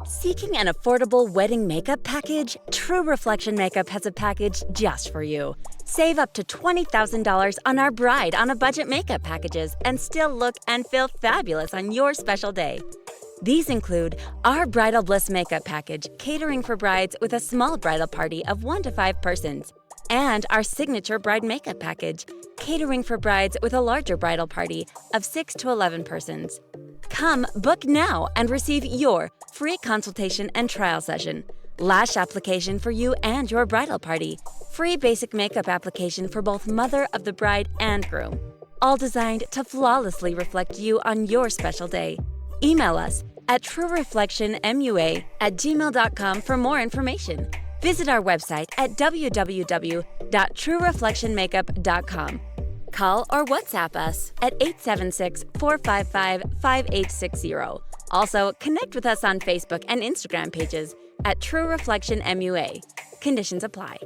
Seeking an affordable wedding makeup package? True Reflection Makeup has a package just for you. Save up to $20,000 on our Bride on a Budget makeup packages and still look and feel fabulous on your special day. These include our Bridal Bliss Makeup Package, catering for brides with a small bridal party of 1 to 5 persons, and our Signature Bride Makeup Package, catering for brides with a larger bridal party of 6 to 11 persons. Come book now and receive your free consultation and trial session, lash application for you and your bridal party, free basic makeup application for both mother of the bride and groom, all designed to flawlessly reflect you on your special day. Email us at truereflectionmua@gmail.com for more information. Visit our website at www.truereflectionmakeup.com. Call or WhatsApp us at 876-455-5860. Also, connect with us on Facebook and Instagram pages at True Reflection MUA. Conditions apply.